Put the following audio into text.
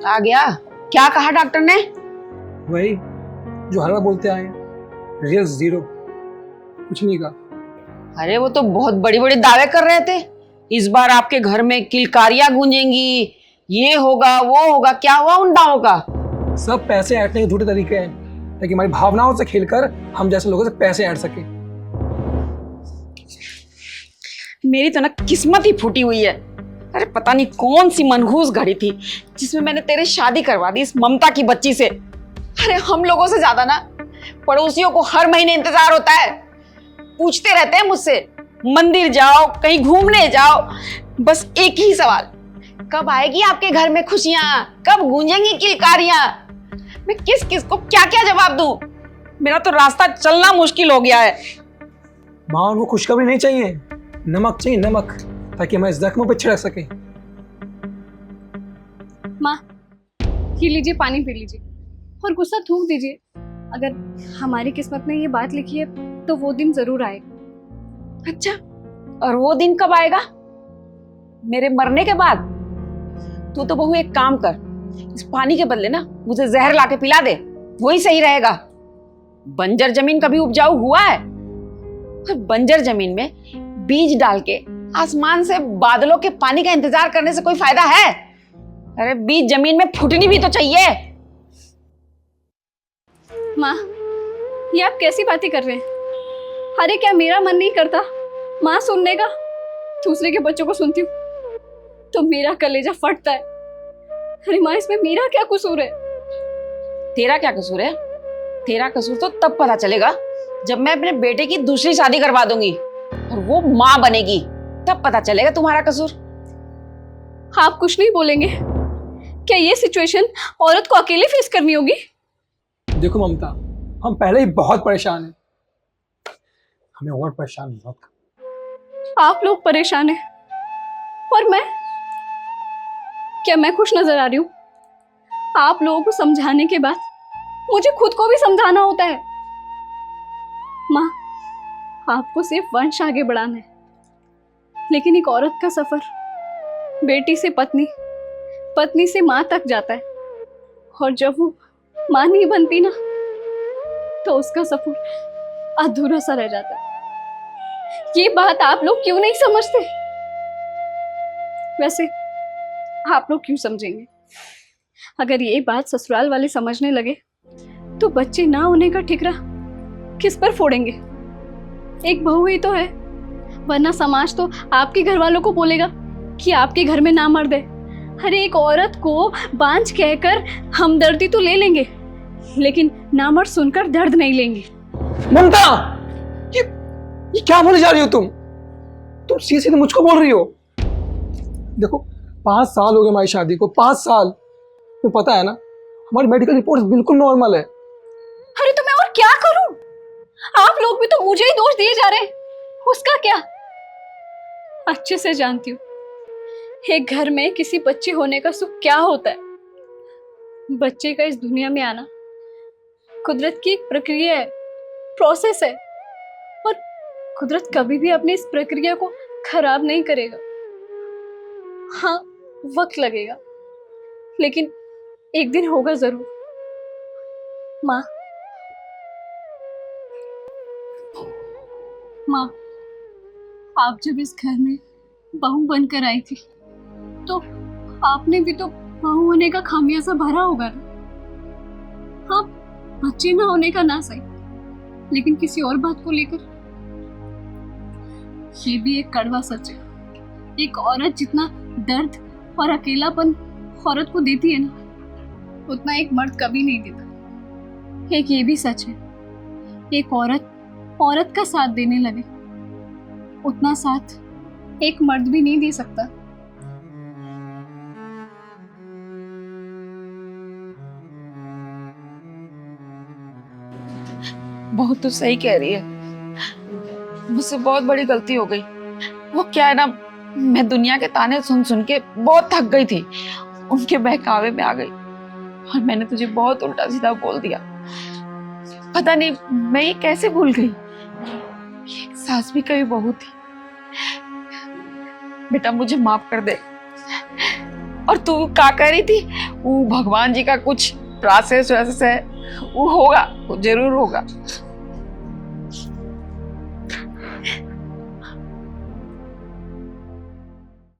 आ गया। क्या कहा डॉक्टर ने? वही जो हर बार बोलते आए हैं, रिजल्ट 0, कुछ नहीं कहा। अरे वो तो बहुत बड़ी बड़ी दावे कर रहे थे, इस बार आपके घर में किलकारियां गूंजेंगी, ये होगा वो होगा। क्या हुआ उन दावों का? सब पैसे ऐंठने के झूठे तरीके हैं ताकि हमारी भावनाओं से खेलकर हम जैसे लोगों से पैसे ऐंठ सके। मेरी तो ना किस्मत ही फूटी हुई है। अरे पता नहीं कौन सी मनहूस घड़ी थी जिसमें मैंने तेरी शादी करवा दी इस ममता की बच्ची से। अरे हम लोगों से ज्यादा ना पड़ोसियों को हर महीने इंतजार होता है, पूछते रहते हैं मुझसे, मंदिर जाओ कहीं घूमने जाओ, बस एक ही सवाल, कब आएगी आपके घर में खुशियां, कब गूंजेंगी किलकारियां। मैं किस किस को क्या क्या जवाब दूं? मेरा तो रास्ता चलना मुश्किल हो गया है। माँ उनको खुशखबरी नहीं चाहिए, नमक चाहिए, नमक, ताकि हमारे जख्मों पे छिड़क सके। माँ ये लीजिए, पानी पी लीजिए और गुस्सा थूक दीजिए। अगर हमारी किस्मत में ये बात लिखी है तो वो दिन जरूर आएगा। अच्छा, और वो दिन कब आएगा? मेरे मरने के बाद? तू तो बहू एक काम कर, इस पानी के बदले ना मुझे जहर लाके पिला दे, वही सही रहेगा। बंजर जमीन कभी उपजाऊ हुआ है? और बंजर जमीन में बीज डाल के आसमान से बादलों के पानी का इंतजार करने से कोई फायदा है? अरे बीज जमीन में फूटनी भी तो चाहिए। माँ ये आप कैसी बातें कर रहे हैं? अरे क्या मेरा मन नहीं करता माँ सुनने का? दूसरे के बच्चों को सुनती हूँ तो मेरा कलेजा फटता है। अरे माँ इसमें मेरा क्या कसूर है? तेरा क्या कसूर है? तेरा कसूर तो तब पता चलेगा जब मैं अपने बेटे की दूसरी शादी करवा दूंगी और वो माँ बनेगी, तब पता चलेगा तुम्हारा कसूर। आप कुछ नहीं बोलेंगे? क्या ये सिचुएशन औरत को अकेले फेस करनी होगी? देखो ममता, हम पहले ही बहुत परेशान हैं, हमें और परेशान मत कर। आप लोग परेशान हैं और मैं? क्या मैं खुश नजर आ रही हूँ? आप लोगों को समझाने के बाद मुझे खुद को भी समझाना होता है। माँ आपको सिर्फ वंश आगे बढ़ाना है, लेकिन एक औरत का सफर बेटी से पत्नी, पत्नी से माँ तक जाता है, और जब वो माँ नहीं बनती ना तो उसका सफर अधूरा सा रह जाता है। ये बात आप लोग क्यों नहीं समझते? वैसे आप लोग क्यों समझेंगे? अगर ये बात ससुराल वाले समझने लगे तो बच्चे ना होने का ठिकरा किस पर फोड़ेंगे? एक बहू ही तो है, वरना समाज तो आपके घर वालों को बोलेगा कि आपके घर में ना मर्द है। अरे एक औरत को बांझ कहकर हमदर्दी तो ले लेंगे, लेकिन नामर्द सुनकर दर्द नहीं लेंगे। ममता, ये क्या बोले जा रही हो तुम सीधे सीधे मुझको बोल रही हो। देखो 5 साल हो गए हमारी शादी को, 5 साल। तुम्हें पता है ना हमारी मेडिकल रिपोर्ट बिल्कुल नॉर्मल है। अरे तो मैं और क्या करूं? आप लोग भी तो मुझे ही दोष दिए जा रहे हैं, उसका क्या? अच्छे से जानती हूँ एक घर में किसी बच्चे होने का सुख क्या होता है। बच्चे का इस दुनिया में आना कुदरत की एक प्रक्रिया है, प्रोसेस है, और कुदरत कभी भी अपनी इस प्रक्रिया को खराब नहीं करेगा। हाँ वक्त लगेगा, लेकिन एक दिन होगा जरूर। माँ माँ आप जब इस घर में बहू बनकर आई थी तो आपने भी तो बहू होने का खामियाजा भरा होगा ना। हाँ बच्चे ना होने का ना सही, लेकिन किसी और बात को लेकर ये भी एक कड़वा सच है। एक औरत जितना दर्द और अकेलापन औरत को देती है ना, उतना एक मर्द कभी नहीं देता। एक ये भी सच है, एक औरत का साथ देने लगे उतना साथ एक मर्द भी नहीं दे सकता। बहुत तो सही कह रही है, मुझसे बहुत बड़ी गलती हो गई। वो क्या है ना, मैं दुनिया के ताने सुन सुन के बहुत थक गई थी, उनके बहकावे में आ गई और मैंने तुझे बहुत उल्टा सीधा बोल दिया। पता नहीं मैं ये कैसे भूल गई, एक सास भी कभी बहू थी। बेटा मुझे माफ कर दे, और तू क्या कह रही थी, वो भगवान जी का कुछ प्रोसेस वैसे है, वो होगा, वो जरूर होगा।